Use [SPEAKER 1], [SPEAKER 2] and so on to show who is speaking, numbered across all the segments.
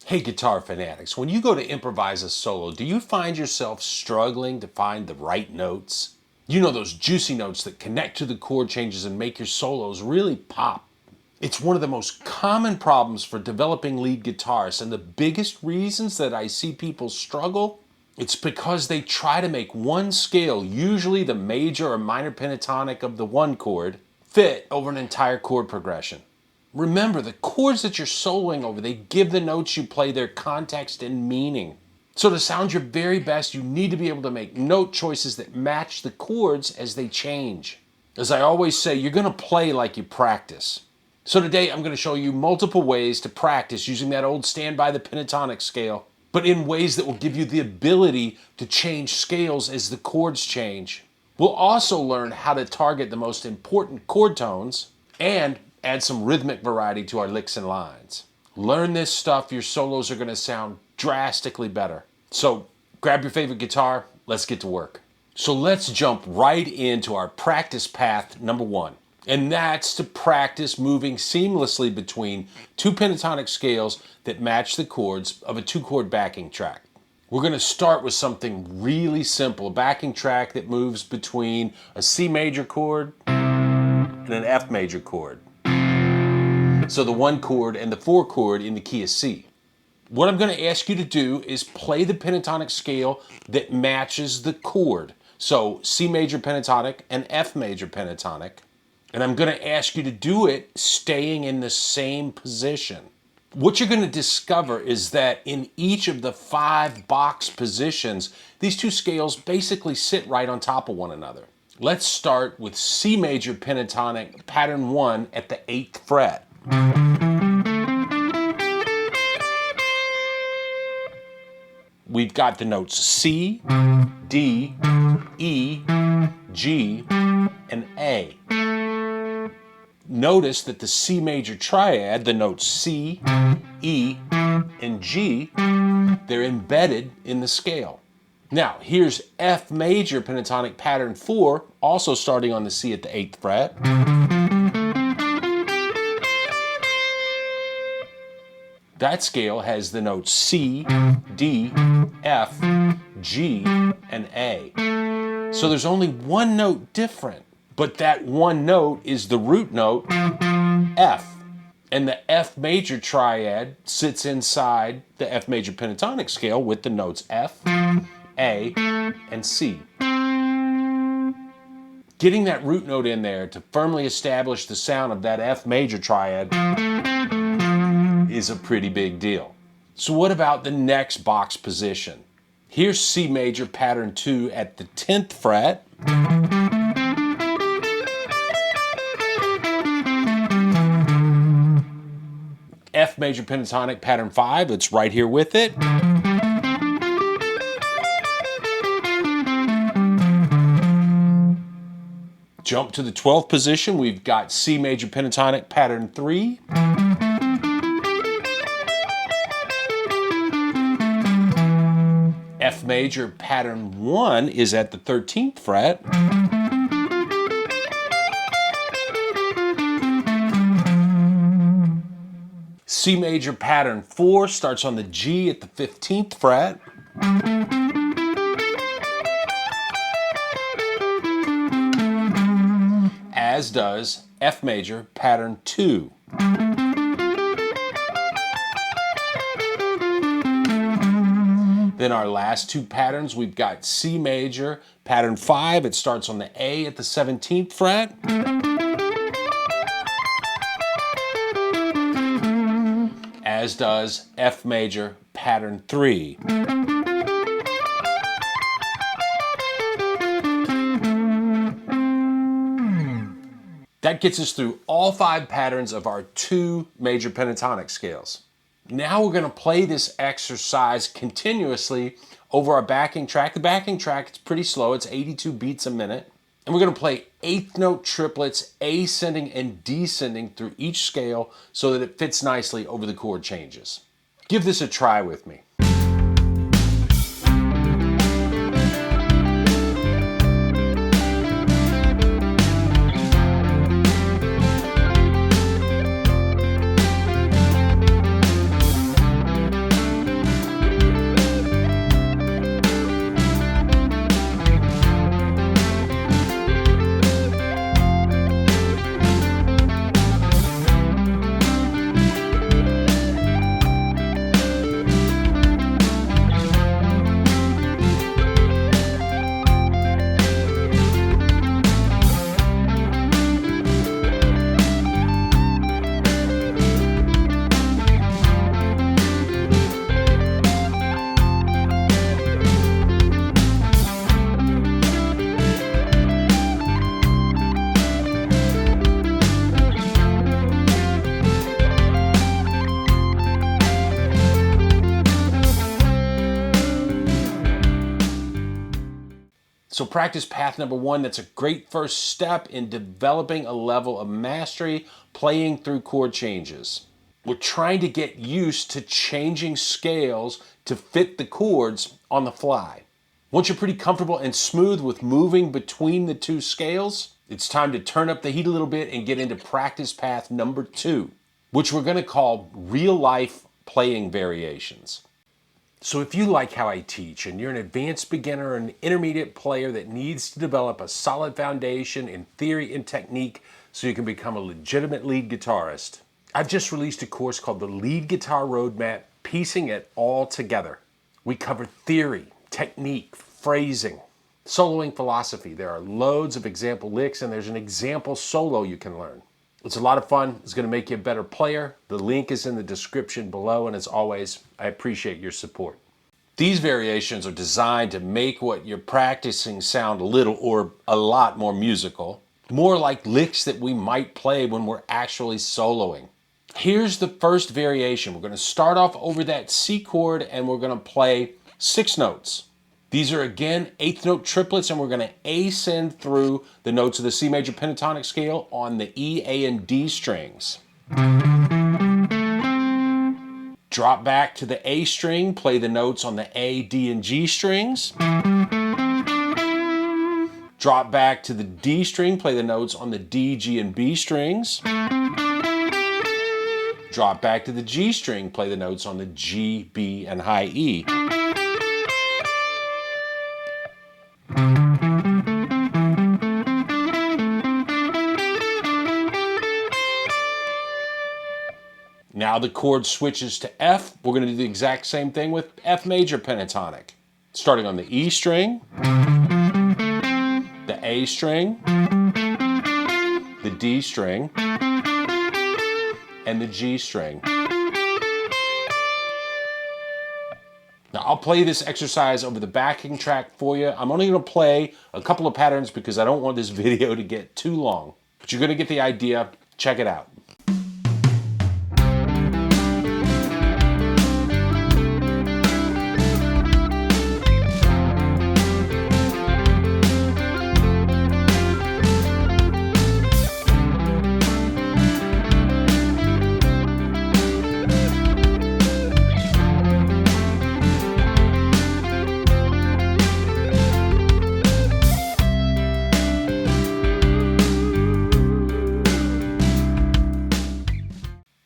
[SPEAKER 1] Hey guitar fanatics, when you go to improvise a solo, do you find yourself struggling to find the right notes? You know, those juicy notes that connect to the chord changes and make your solos really pop. It's one of the most common problems for developing lead guitarists, and the biggest reasons that I see people struggle, it's because they try to make one scale, usually the major or minor pentatonic of the one chord, fit over an entire chord progression. Remember, the chords that you're soloing over, they give the notes you play their context and meaning. So to sound your very best, you need to be able to make note choices that match the chords as they change. As I always say, you're going to play like you practice. So today I'm going to show you multiple ways to practice using that old stand by the pentatonic scale, but in ways that will give you the ability to change scales as the chords change. We'll also learn how to target the most important chord tones and add some rhythmic variety to our licks and lines. Learn this stuff, your solos are going to sound drastically better. So grab your favorite guitar, let's get to work. So let's jump right into our practice path number one. And that's to practice moving seamlessly between two pentatonic scales that match the chords of a two-chord backing track. We're going to start with something really simple, a backing track that moves between a C major chord and an F major chord. So the one chord and the four chord in the key of C. What I'm going to ask you to do is play the pentatonic scale that matches the chord. So C major pentatonic and F major pentatonic. And I'm going to ask you to do it staying in the same position. What you're going to discover is that in each of the 5 box positions, these two scales basically sit right on top of one another. Let's start with C major pentatonic pattern 1 at the 8th fret. We've got the notes C, D, E, G, and A. Notice that the C major triad, the notes C, E, and G, they're embedded in the scale. Now, here's F major pentatonic pattern 4, also starting on the C at the 8th fret. That scale has the notes C, D, F, G, and A. So there's only one note different, but that one note is the root note, F. And the F major triad sits inside the F major pentatonic scale with the notes F, A, and C. Getting that root note in there to firmly establish the sound of that F major triad is a pretty big deal. So what about the next box position? Here's C major pattern 2 at the 10th fret. F major pentatonic pattern 5, it's right here with it. Jump to the 12th position, we've got C major pentatonic pattern 3. F major pattern 1 is at the 13th fret. C major pattern 4 starts on the G at the 15th fret. As does F major pattern 2. Then our last two patterns, we've got C major pattern 5. It starts on the A at the 17th fret. As does F major pattern 3. That gets us through all 5 patterns of our 2 major pentatonic scales. Now we're going to play this exercise continuously over our backing track. The backing track is pretty slow, it's 82 beats a minute. And we're going to play 8th note triplets, ascending and descending through each scale so that it fits nicely over the chord changes. Give this a try with me. So practice path number 1, that's a great first step in developing a level of mastery playing through chord changes. We're trying to get used to changing scales to fit the chords on the fly. Once you're pretty comfortable and smooth with moving between the two scales, it's time to turn up the heat a little bit and get into practice path number 2, which we're going to call real life playing variations. So if you like how I teach and you're an advanced beginner or an intermediate player that needs to develop a solid foundation in theory and technique so you can become a legitimate lead guitarist, I've just released a course called the Lead Guitar Roadmap, Piecing It All Together. We cover theory, technique, phrasing, soloing philosophy. There are loads of example licks and there's an example solo you can learn. It's a lot of fun. It's going to make you a better player. The link is in the description below, and as always, I appreciate your support. These variations are designed to make what you're practicing sound a little or a lot more musical, more like licks that we might play when we're actually soloing. Here's the first variation. We're going to start off over that C chord and we're going to play 6 notes. These are again 8th note triplets, and we're going to ascend through the notes of the C major pentatonic scale on the E, A, and D strings. Drop back to the A string, play the notes on the A, D, and G strings. Drop back to the D string, play the notes on the D, G, and B strings. Drop back to the G string, play the notes on the G, B, and high E. Now the chord switches to F. We're going to do the exact same thing with F major pentatonic. Starting on the E string, the A string, the D string, and the G string. Now I'll play this exercise over the backing track for you. I'm only going to play a couple of patterns because I don't want this video to get too long. But you're going to get the idea. Check it out.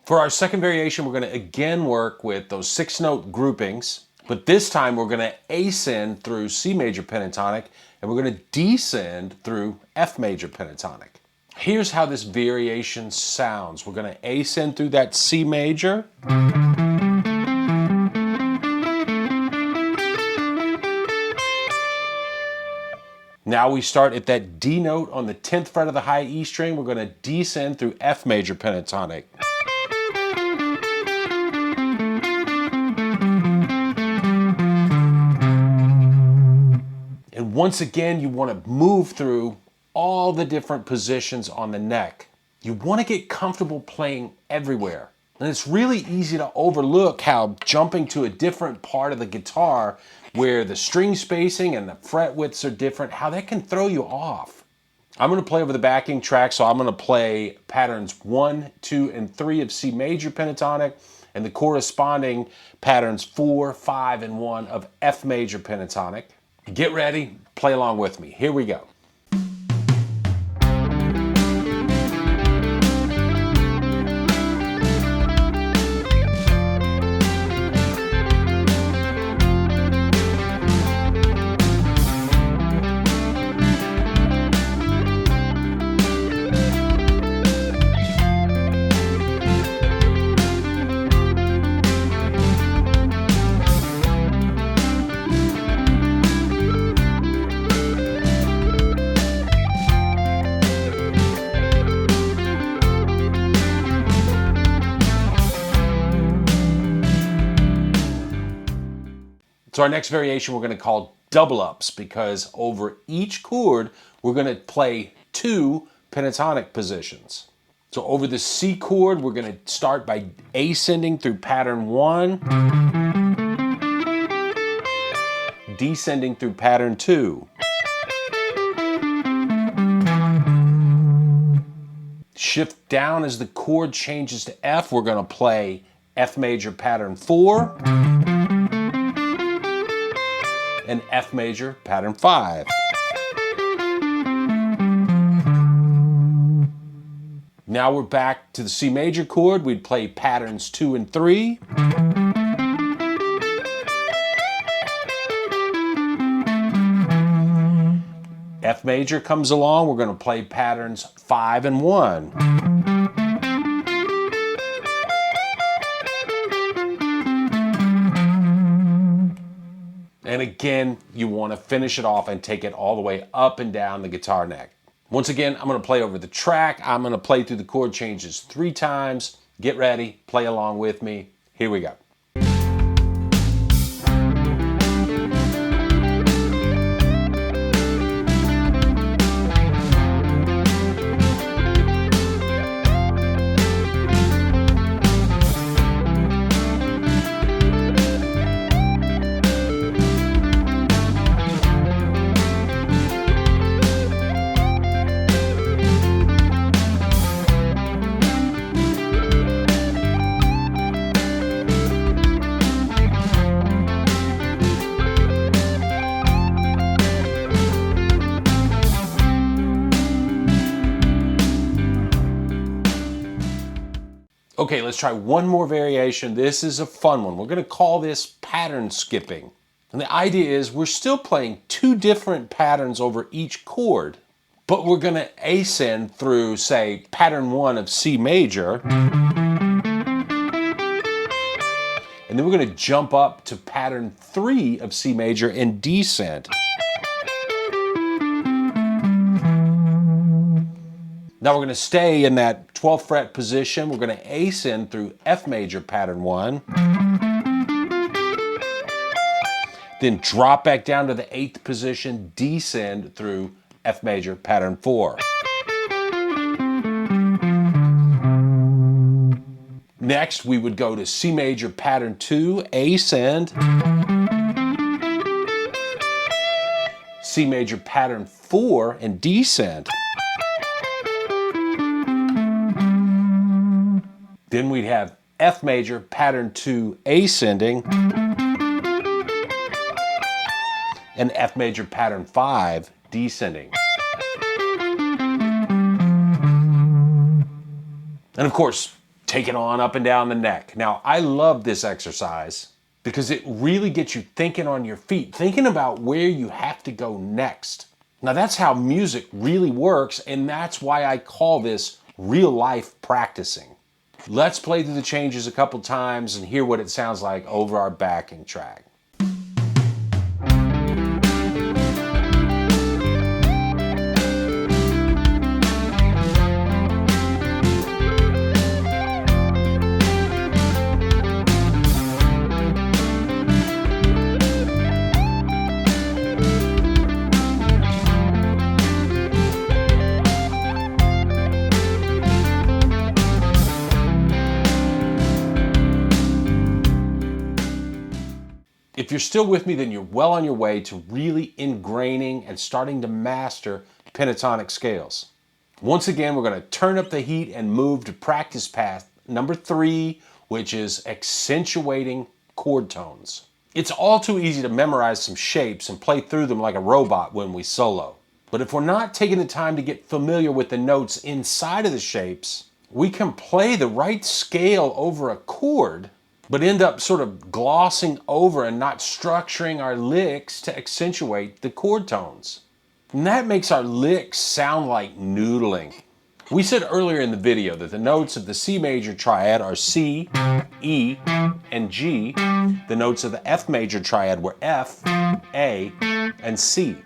[SPEAKER 1] For our second variation, we're going to again work with those 6-note groupings, but this time we're going to ascend through C major pentatonic and we're going to descend through F major pentatonic. Here's how this variation sounds. We're going to ascend through that C major. Now we start at that D note on the 10th fret of the high E string. We're going to descend through F major pentatonic. And once again, you want to move through all the different positions on the neck. You want to get comfortable playing everywhere. And it's really easy to overlook how jumping to a different part of the guitar where the string spacing and the fret widths are different, how that can throw you off. I'm going to play over the backing track, so I'm going to play patterns 1, 2, and 3 of C major pentatonic and the corresponding patterns 4, 5, and 1 of F major pentatonic. Get ready, play along with me. Here we go. So our next variation we're going to call double ups, because over each chord we're going to play 2 pentatonic positions. So over the C chord we're going to start by ascending through pattern 1, descending through pattern 2, Shift down as the chord changes to F. We're going to play F major pattern 4 and F major pattern 5. Now we're back to the C major chord. We'd play patterns 2 and 3. F major comes along. We're going to play patterns 5 and 1. And again, you want to finish it off and take it all the way up and down the guitar neck. Once again, I'm going to play over the track. I'm going to play through the chord changes 3 times. Get ready, play along with me. Here we go. Okay, let's try one more variation. This is a fun one. We're going to call this pattern skipping. And the idea is we're still playing 2 different patterns over each chord, but we're going to ascend through, say, pattern 1 of C major, and then we're going to jump up to pattern 3 of C major and descend. Now we're going to stay in that 12th fret position. We're going to ascend through F major pattern 1. Then drop back down to the 8th position, descend through F major pattern 4. Next, we would go to C major pattern 2, ascend. C major pattern 4 and descend. Then we'd have F major pattern 2 ascending and F major pattern 5 descending. And of course, take it on up and down the neck. Now, I love this exercise because it really gets you thinking on your feet, thinking about where you have to go next. Now, that's how music really works, and that's why I call this real life practicing. Let's play through the changes a couple times and hear what it sounds like over our backing track. If you're still with me, then you're well on your way to really ingraining and starting to master pentatonic scales. Once again, we're going to turn up the heat and move to practice path number 3, which is accentuating chord tones. It's all too easy to memorize some shapes and play through them like a robot when we solo. But if we're not taking the time to get familiar with the notes inside of the shapes, we can play the right scale over a chord but end up sort of glossing over and not structuring our licks to accentuate the chord tones. And that makes our licks sound like noodling. We said earlier in the video that the notes of the C major triad are C, E, and G. The notes of the F major triad were F, A, and C.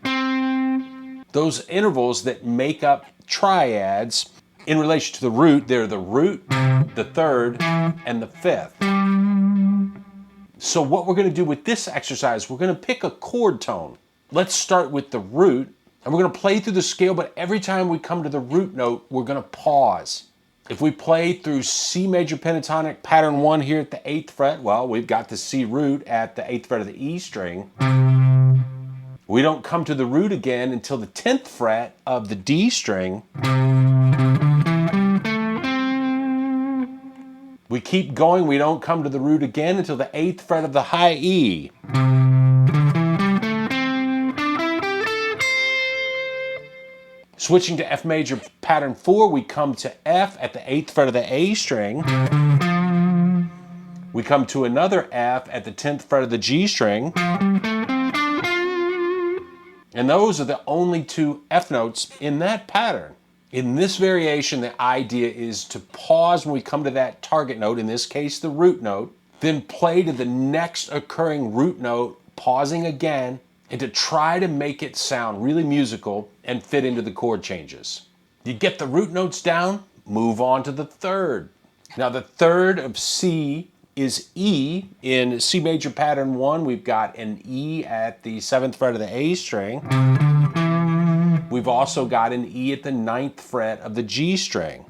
[SPEAKER 1] Those intervals that make up triads, in relation to the root, they're the root, the third, and the fifth. So what we're going to do with this exercise, we're going to pick a chord tone. Let's start with the root, and we're going to play through the scale, but every time we come to the root note, we're going to pause. If we play through C major pentatonic pattern 1 here at the 8th fret, well, we've got the C root at the 8th fret of the E string. We don't come to the root again until the 10th fret of the D string. keep going, we don't come to the root again until the 8th fret of the high E. Switching to F major pattern 4, we come to F at the 8th fret of the A string. We come to another F at the 10th fret of the G string. And those are the only 2 F notes in that pattern. In this variation, the idea is to pause when we come to that target note, in this case the root note, then play to the next occurring root note, pausing again, and to try to make it sound really musical and fit into the chord changes. You get the root notes down, move on to the third. Now the third of C is E. In C major pattern 1, we've got an E at the 7th fret of the A string. We've also got an E at the 9th fret of the G string.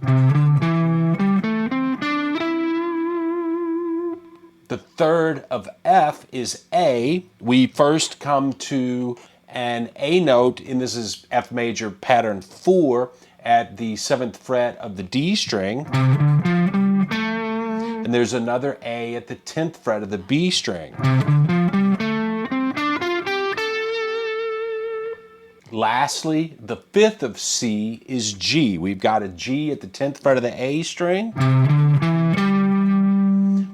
[SPEAKER 1] The third of F is A. We first come to an A note, and this is F major pattern 4 at the 7th fret of the D string. And there's another A at the 10th fret of the B string. Lastly, the 5th of C is G. We've got a G at the 10th fret of the A string.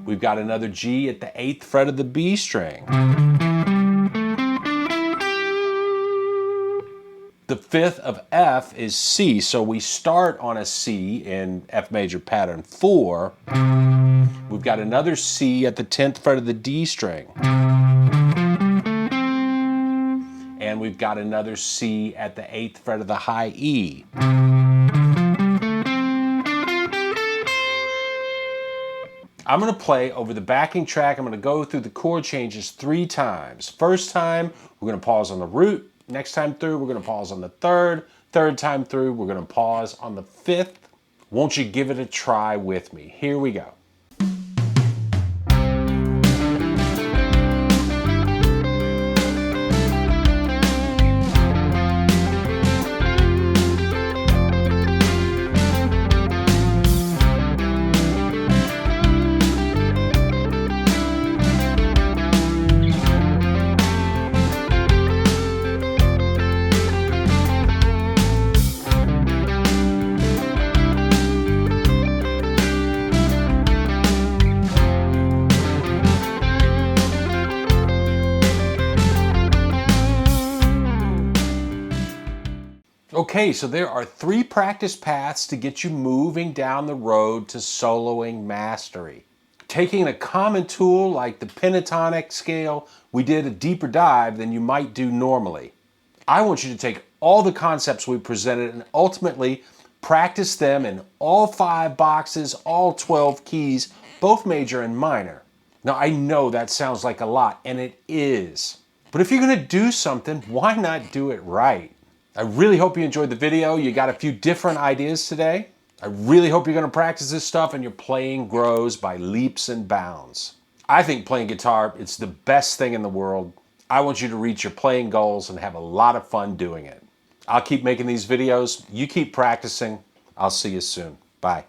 [SPEAKER 1] We've got another G at the 8th fret of the B string. The 5th of F is C, so we start on a C in F major pattern 4. We've got another C at the 10th fret of the D string. And we've got another C at the 8th fret of the high E. I'm going to play over the backing track. I'm going to go through the chord changes 3 times. First time, we're going to pause on the root. Next time through, we're going to pause on the third. Third time through, we're going to pause on the 5th. Won't you give it a try with me? Here we go. Okay, so there are 3 practice paths to get you moving down the road to soloing mastery. Taking a common tool like the pentatonic scale, we did a deeper dive than you might do normally. I want you to take all the concepts we presented and ultimately practice them in all 5 boxes, all 12 keys, both major and minor. Now I know that sounds like a lot, and it is. But if you're going to do something, why not do it right? I really hope you enjoyed the video. You got a few different ideas today. I really hope you're going to practice this stuff and your playing grows by leaps and bounds. I think playing guitar, it's the best thing in the world. I want you to reach your playing goals and have a lot of fun doing it. I'll keep making these videos. You keep practicing. I'll see you soon. Bye.